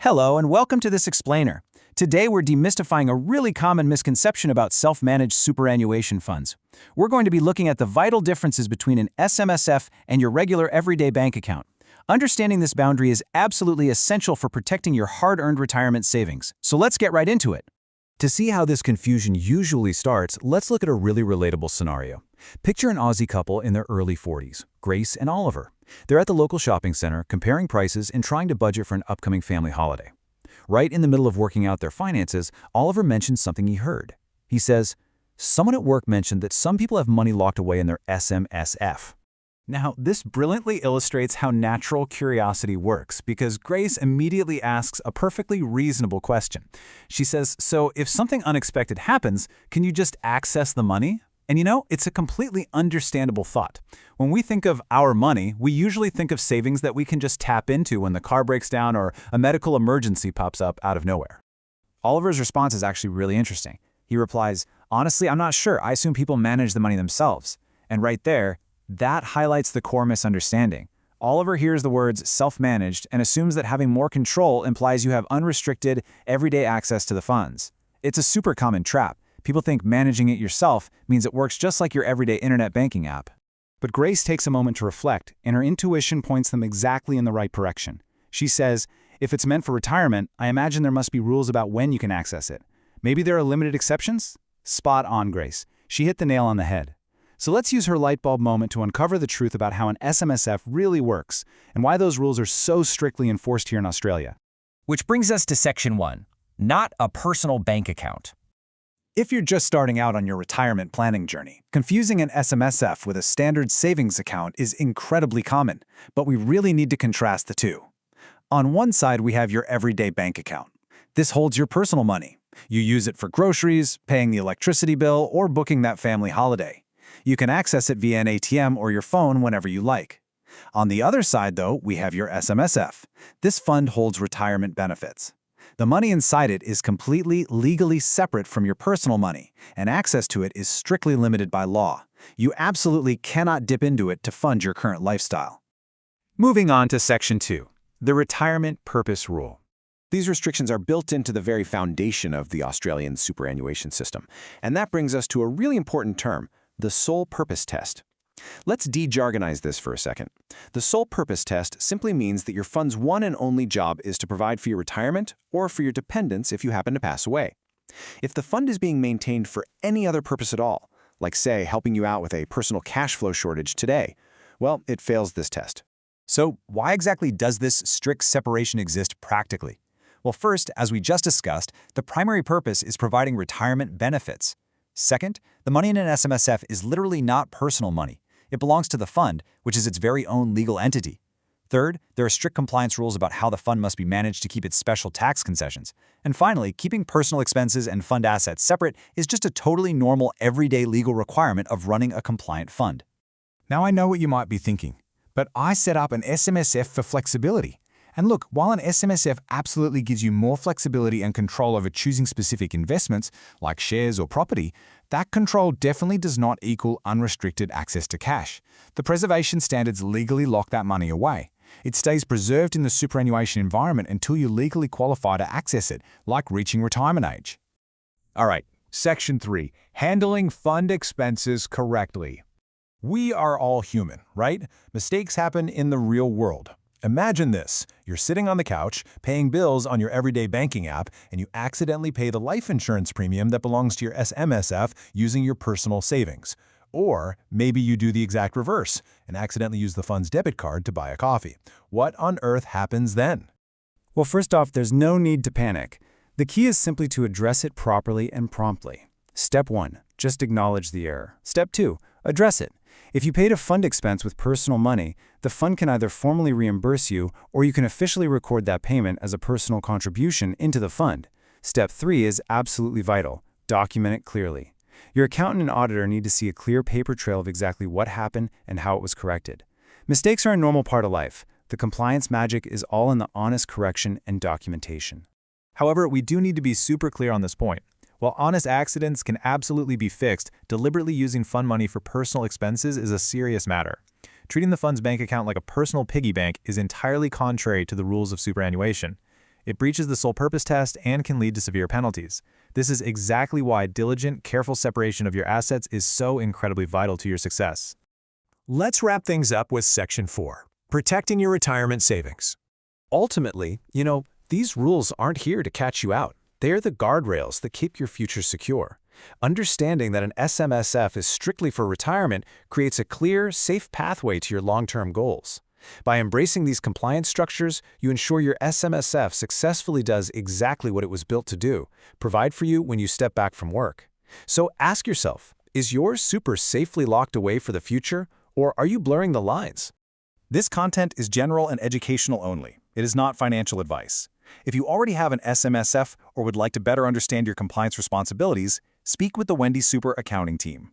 Hello and welcome to this explainer. Today we're demystifying a really common misconception about self-managed superannuation funds. We're going to be looking at the vital differences between an SMSF and your regular everyday bank account. Understanding this boundary is absolutely essential for protecting your hard-earned retirement savings. So let's get right into it. To see how this confusion usually starts, let's look at a really relatable scenario. Picture an Aussie couple in their early 40s, Grace and Oliver. They're at the local shopping center, comparing prices and trying to budget for an upcoming family holiday. Right in the middle of working out their finances, Oliver mentions something he heard. He says, "Someone at work mentioned that some people have money locked away in their SMSF." Now, this brilliantly illustrates how natural curiosity works because Grace immediately asks a perfectly reasonable question. She says, "So if something unexpected happens, can you just access the money?" And it's a completely understandable thought. When we think of our money, we usually think of savings that we can just tap into when the car breaks down or a medical emergency pops up out of nowhere. Oliver's response is actually really interesting. He replies, "Honestly, I'm not sure. I assume people manage the money themselves." And right there, that highlights the core misunderstanding. Oliver hears the words self-managed and assumes that having more control implies you have unrestricted, everyday access to the funds. It's a super common trap. People think managing it yourself means it works just like your everyday internet banking app. But Grace takes a moment to reflect, and her intuition points them exactly in the right direction. She says, if it's meant for retirement, I imagine there must be rules about when you can access it. Maybe there are limited exceptions? Spot on, Grace. She hit the nail on the head. So let's use her light bulb moment to uncover the truth about how an SMSF really works and why those rules are so strictly enforced here in Australia. Which brings us to Section 1, not a personal bank account. If you're just starting out on your retirement planning journey, confusing an SMSF with a standard savings account is incredibly common, but we really need to contrast the two. On one side, we have your everyday bank account. This holds your personal money. You use it for groceries, paying the electricity bill, or booking that family holiday. You can access it via an ATM or your phone whenever you like. On the other side, though, we have your SMSF. This fund holds retirement benefits. The money inside it is completely legally separate from your personal money, and access to it is strictly limited by law. You absolutely cannot dip into it to fund your current lifestyle. Moving on to Section 2, the Retirement Purpose Rule. These restrictions are built into the very foundation of the Australian superannuation system, and that brings us to a really important term, the sole purpose test. Let's de-jargonize this for a second. The sole purpose test simply means that your fund's one and only job is to provide for your retirement or for your dependents if you happen to pass away. If the fund is being maintained for any other purpose at all, like say helping you out with a personal cash flow shortage today, well, it fails this test. So why exactly does this strict separation exist practically? Well, first, as we just discussed, the primary purpose is providing retirement benefits. Second, the money in an SMSF is literally not personal money. It belongs to the fund, which is its very own legal entity. Third, there are strict compliance rules about how the fund must be managed to keep its special tax concessions. And finally, keeping personal expenses and fund assets separate is just a totally normal, everyday legal requirement of running a compliant fund. Now I know what you might be thinking, but I set up an SMSF for flexibility. And look, while an SMSF absolutely gives you more flexibility and control over choosing specific investments, like shares or property, that control definitely does not equal unrestricted access to cash. The preservation standards legally lock that money away. It stays preserved in the superannuation environment until you legally qualify to access it, like reaching retirement age. All right, Section 3, handling fund expenses correctly. We are all human, right? Mistakes happen in the real world. Imagine this. You're sitting on the couch, paying bills on your everyday banking app, and you accidentally pay the life insurance premium that belongs to your SMSF using your personal savings. Or maybe you do the exact reverse and accidentally use the fund's debit card to buy a coffee. What on earth happens then? Well, first off, there's no need to panic. The key is simply to address it properly and promptly. Step 1, just acknowledge the error. Step 2, address it. If you paid a fund expense with personal money, the fund can either formally reimburse you or you can officially record that payment as a personal contribution into the fund. Step 3 is absolutely vital. Document it clearly. Your accountant and auditor need to see a clear paper trail of exactly what happened and how it was corrected. Mistakes are a normal part of life. The compliance magic is all in the honest correction and documentation. However, we do need to be super clear on this point. While honest accidents can absolutely be fixed, deliberately using fund money for personal expenses is a serious matter. Treating the fund's bank account like a personal piggy bank is entirely contrary to the rules of superannuation. It breaches the sole purpose test and can lead to severe penalties. This is exactly why diligent, careful separation of your assets is so incredibly vital to your success. Let's wrap things up with Section 4, protecting your retirement savings. Ultimately, these rules aren't here to catch you out. They're the guardrails that keep your future secure. Understanding that an SMSF is strictly for retirement creates a clear, safe pathway to your long-term goals. By embracing these compliance structures, you ensure your SMSF successfully does exactly what it was built to do, provide for you when you step back from work. So ask yourself, is yours super safely locked away for the future, or are you blurring the lines? This content is general and educational only. It is not financial advice. If you already have an SMSF or would like to better understand your compliance responsibilities, speak with the Wendy Super Accounting team.